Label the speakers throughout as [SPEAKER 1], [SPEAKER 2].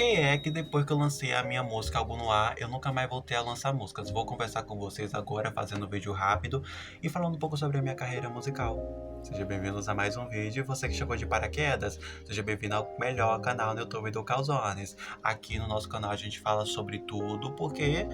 [SPEAKER 1] que é que depois que eu lancei a minha música Algo no Ar, eu nunca mais voltei a lançar músicas? Vou conversar com vocês agora, fazendo um vídeo rápido e falando um pouco sobre a minha carreira musical. Sejam bem-vindos a mais um vídeo. Você que chegou de paraquedas, seja bem-vindo ao melhor canal no YouTube do Calzones. Aqui no nosso canal a gente fala sobre tudo, porque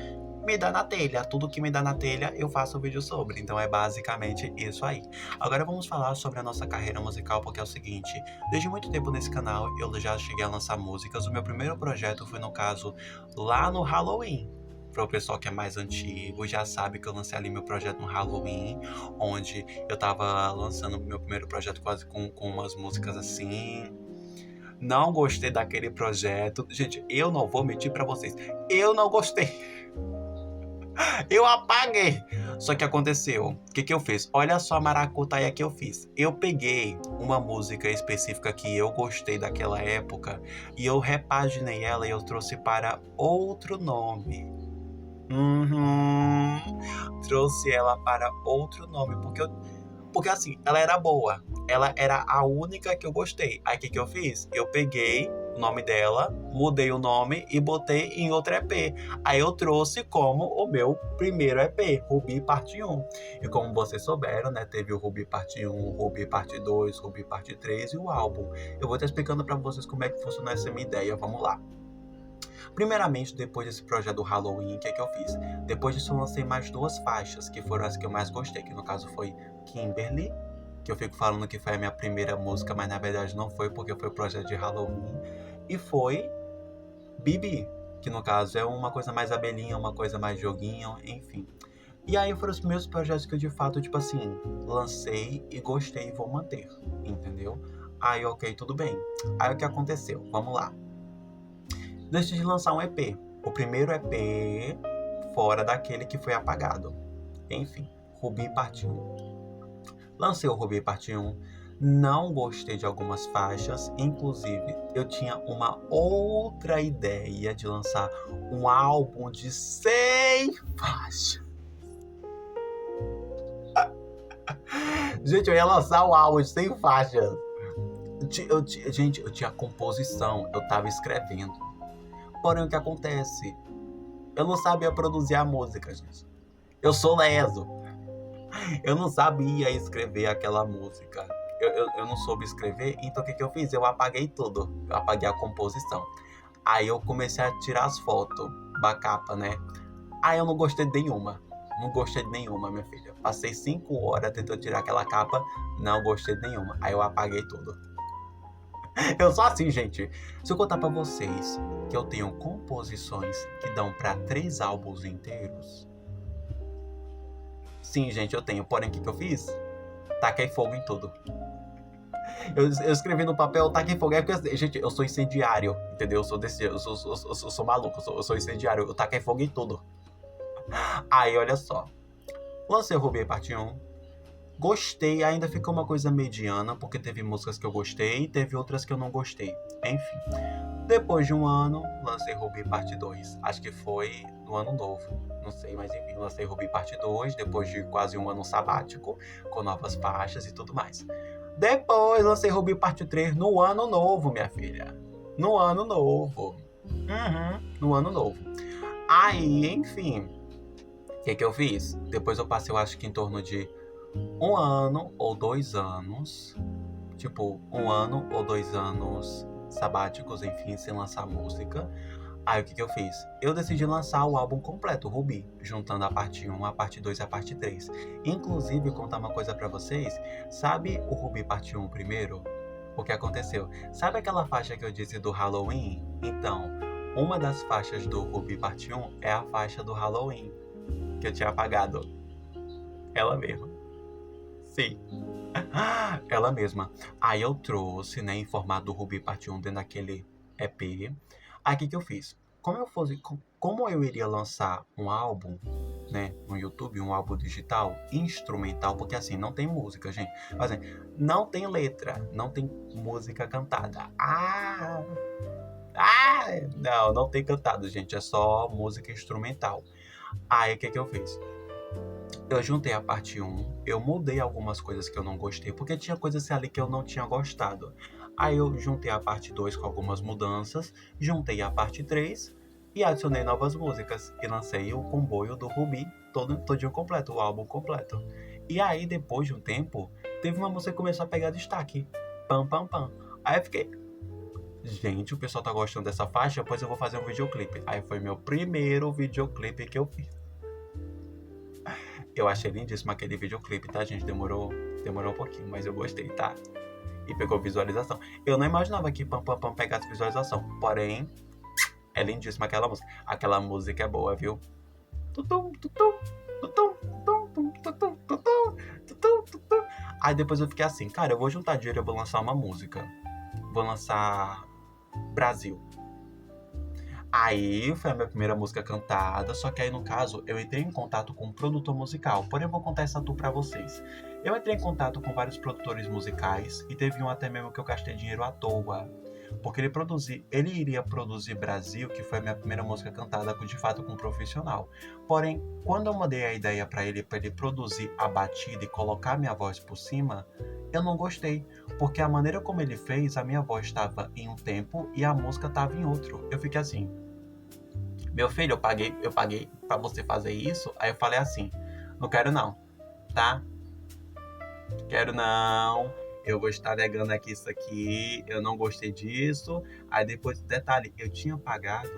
[SPEAKER 1] me dá na telha. Tudo que me dá na telha eu faço um vídeo sobre. Então é basicamente isso aí. Agora vamos falar sobre a nossa carreira musical, porque é o seguinte: desde muito tempo nesse canal eu já cheguei a lançar músicas. O meu primeiro projeto foi, no caso, lá no Halloween. Para o pessoal que é mais antigo, já sabe que eu lancei ali meu projeto no Halloween, onde eu tava lançando meu primeiro projeto quase com umas músicas assim. Não gostei daquele projeto. Gente, eu não vou mentir pra vocês. Eu não gostei. Eu apaguei. Só que aconteceu. O que eu fiz? Olha só a maracutaia que eu fiz. Eu peguei uma música específica que eu gostei daquela época e eu repaginei ela e eu trouxe para outro nome. Trouxe ela para outro nome, porque assim, ela era boa. Ela era a única que eu gostei. Aí o que eu fiz? Eu peguei o nome dela, mudei o nome e botei em outro EP. Aí eu trouxe como o meu primeiro EP, Rubi Parte 1. E como vocês souberam, né, teve o Rubi Parte 1, o Rubi Parte 2, Rubi Parte 3 e o álbum. Eu vou estar explicando para vocês como é que funciona essa minha ideia. Vamos lá. Primeiramente, depois desse projeto do Halloween, o que eu fiz? Depois disso eu lancei mais duas faixas, que foram as que eu mais gostei, que no caso foi Kimberly, que eu fico falando que foi a minha primeira música, mas na verdade não foi, porque foi o projeto de Halloween, e foi Bibi, que no caso é uma coisa mais abelhinha, uma coisa mais joguinho, enfim. E aí foram os primeiros projetos que eu de fato, tipo assim, lancei e gostei e vou manter, entendeu? Aí ok, tudo bem. Aí o que aconteceu? Vamos lá. Decidi lançar um EP. O primeiro EP fora daquele que foi apagado. Enfim, Rubi Parte 1. Lancei o Rubi Parte 1. Não gostei de algumas faixas. Inclusive, eu tinha uma outra ideia de lançar um álbum de 100 faixas. Gente, eu ia lançar um álbum de 100 faixas. Gente, eu tinha composição. Eu tava escrevendo. Porém, o que acontece? Eu não sabia produzir a música, gente. Eu sou leso. Eu não sabia escrever aquela música. Eu não soube escrever, então o que eu fiz? Eu apaguei tudo. Eu apaguei a composição. Aí eu comecei a tirar as fotos da capa, né? Aí eu não gostei de nenhuma. Não gostei de nenhuma, minha filha. Passei 5 horas tentando tirar aquela capa, não gostei de nenhuma. Aí eu apaguei tudo. Eu sou assim, gente. Se eu contar pra vocês que eu tenho composições que dão pra 3 álbuns inteiros. Sim, gente, eu tenho. Porém, o que eu fiz? Taquei fogo em tudo. Eu escrevi no papel, taquei fogo. É porque, gente, eu sou incendiário, entendeu? Eu sou desse. Eu sou maluco, eu sou incendiário. Eu taquei fogo em tudo. Aí, olha só. Lancei o Rubi Parte 1. Gostei, ainda ficou uma coisa mediana, porque teve músicas que eu gostei e teve outras que eu não gostei. Enfim. Depois de um ano, lancei Rubi Parte 2. Acho que foi no ano novo. Não sei, mas enfim, lancei Rubi Parte 2, depois de quase um ano sabático, com novas faixas e tudo mais. Depois lancei Rubi Parte 3 no ano novo, minha filha. No ano novo. No ano novo. Aí, enfim, o que eu fiz? Depois eu passei, eu acho que em torno de 1 ano ou 2 anos, tipo, 1 ano ou 2 anos sabáticos, enfim, sem lançar música. Aí o que eu fiz? Eu decidi lançar o álbum completo, Rubi, juntando a parte 1, a parte 2 e a parte 3. Inclusive, contar uma coisa pra vocês, sabe o Rubi parte 1 primeiro? O que aconteceu? Sabe aquela faixa que eu disse do Halloween? Então, uma das faixas do Rubi parte 1 é a faixa do Halloween, que eu tinha apagado. Ela mesma. Sim. Ela mesma. Aí eu trouxe, né, em formato do Rubi Parte 1 dentro daquele EP. Aí o que eu fiz? Como eu iria lançar um álbum, né, no YouTube, um álbum digital, instrumental, porque assim, não tem música, gente. Mas, assim, não tem letra, não tem música cantada. Não tem cantado, gente, é só música instrumental. Aí o que eu fiz? Eu juntei a parte 1, eu mudei algumas coisas que eu não gostei, porque tinha coisas ali que eu não tinha gostado. Aí eu juntei a parte 2 com algumas mudanças, juntei a parte 3 e adicionei novas músicas. E lancei o comboio do Rubi todinho completo, o álbum completo. E aí, depois de um tempo, teve uma música que começou a pegar destaque. Pam, pam, pam. Aí eu fiquei, gente, o pessoal tá gostando dessa faixa, pois eu vou fazer um videoclipe. Aí foi meu primeiro videoclipe que eu fiz. Eu achei lindíssimo aquele videoclipe, tá, gente? Demorou um pouquinho, mas eu gostei, tá? E pegou visualização. Eu não imaginava que Pam Pam Pam pegasse visualização. Porém, é lindíssima aquela música. Aquela música é boa, viu? Tutum, tutum, tutum, tutum, tutum, tutum, tutum, tutum, tutum. Aí depois eu fiquei assim, cara, eu vou juntar dinheiro e eu vou lançar uma música. Vou lançar Brasil. Aí foi a minha primeira música cantada, só que aí no caso eu entrei em contato com um produtor musical. Porém eu vou contar essa tour pra vocês. Eu entrei em contato com vários produtores musicais e teve um até mesmo que eu gastei dinheiro à toa. Porque ele iria produzir Brasil, que foi a minha primeira música cantada de fato com um profissional. Porém, quando eu mandei a ideia pra ele produzir a batida e colocar minha voz por cima, eu não gostei. Porque a maneira como ele fez, a minha voz estava em um tempo e a música estava em outro. Eu fiquei assim, meu filho, eu paguei pra você fazer isso? Aí eu falei assim, não quero não, tá? Quero não, eu vou estar negando aqui isso aqui, eu não gostei disso. Aí depois, detalhe, eu tinha pagado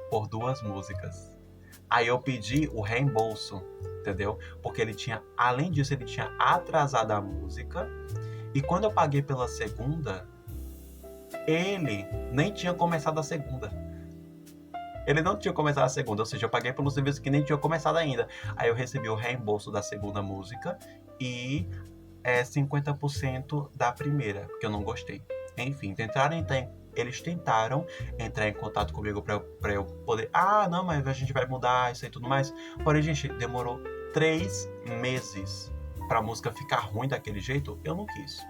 [SPEAKER 1] por 2 músicas. Aí eu pedi o reembolso, entendeu? Porque ele tinha, além disso, ele tinha atrasado a música. E quando eu paguei pela segunda, ele nem tinha começado a segunda. Ele não tinha começado a segunda, ou seja, eu paguei pelo serviço que nem tinha começado ainda. Aí eu recebi o reembolso da segunda música e 50% da primeira, porque eu não gostei. Enfim, eles tentaram entrar em contato comigo pra eu poder... Ah, não, mas a gente vai mudar isso e tudo mais. Porém, gente, demorou 3 meses pra música ficar ruim daquele jeito. Eu não quis,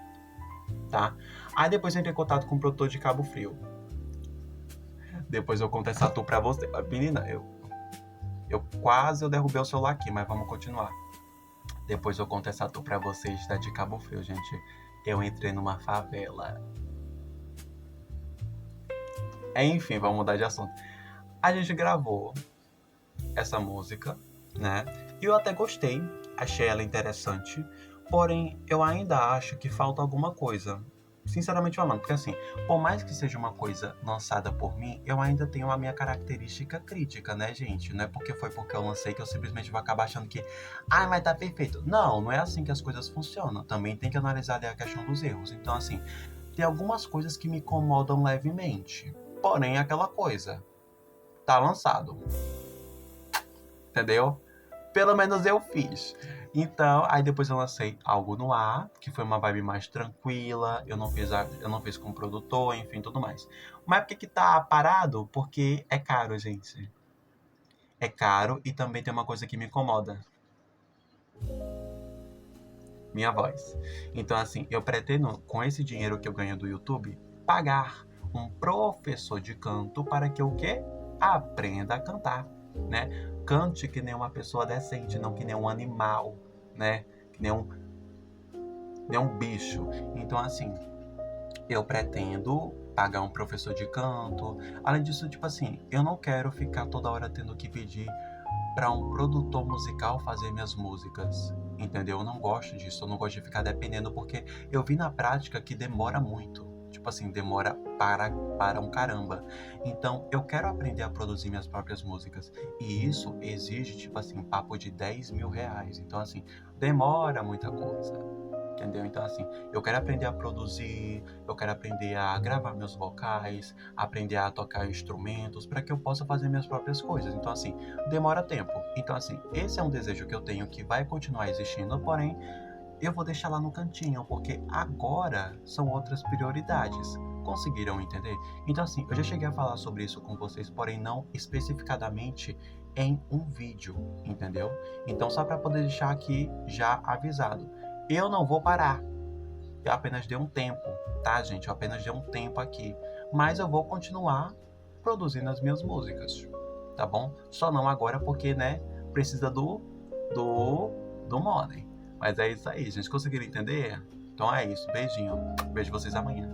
[SPEAKER 1] tá? Aí depois eu entrei em contato com o produtor de Cabo Frio. Depois eu conto essa tour pra você. Menina, eu quase derrubei o celular aqui, mas vamos continuar. Depois eu conto essa tour pra vocês da de Cabo Frio, gente. Eu entrei numa favela. Enfim, vamos mudar de assunto. A gente gravou essa música, né? E eu até gostei, achei ela interessante. Porém, eu ainda acho que falta alguma coisa. Sinceramente falando, porque assim, por mais que seja uma coisa lançada por mim, eu ainda tenho a minha característica crítica, né, gente? Não é porque eu lancei que eu simplesmente vou acabar achando que, mas tá perfeito. Não, não é assim que as coisas funcionam. Também tem que analisar ali a questão dos erros. Então, assim, tem algumas coisas que me incomodam levemente. Porém, aquela coisa, tá lançado. Entendeu? Pelo menos eu fiz. Então, aí depois eu lancei Algo no Ar, que foi uma vibe mais tranquila, eu não fiz com produtor, enfim, tudo mais. Mas por que tá parado? Porque é caro, gente. É caro e também tem uma coisa que me incomoda. Minha voz. Então, assim, eu pretendo, com esse dinheiro que eu ganho do YouTube, pagar um professor de canto para que eu o quê? Aprenda a cantar, né? Cante que nem uma pessoa decente, não que nem um animal, né? Que nem um bicho. Então, assim, eu pretendo pagar um professor de canto. Além disso, tipo assim, eu não quero ficar toda hora tendo que pedir para um produtor musical fazer minhas músicas, entendeu? Eu não gosto disso, eu não gosto de ficar dependendo, porque eu vi na prática que demora muito. Tipo assim, demora para um caramba. Então, eu quero aprender a produzir minhas próprias músicas. E isso exige, tipo assim, papo de 10 mil reais. Então, assim, demora muita coisa. Entendeu? Então, assim, eu quero aprender a produzir, eu quero aprender a gravar meus vocais, aprender a tocar instrumentos, para que eu possa fazer minhas próprias coisas. Então, assim, demora tempo. Então, assim, esse é um desejo que eu tenho que vai continuar existindo, porém, eu vou deixar lá no cantinho, porque agora são outras prioridades. Conseguiram entender? Então, assim, eu já cheguei a falar sobre isso com vocês, porém não especificadamente em um vídeo, entendeu? Então, só para poder deixar aqui já avisado. Eu não vou parar. Eu apenas dei um tempo, tá, gente? Eu apenas dei um tempo aqui. Mas eu vou continuar produzindo as minhas músicas, tá bom? Só não agora porque, né, precisa do money. Mas é isso aí, gente. Conseguiram entender? Então é isso. Beijinho. Vejo vocês amanhã.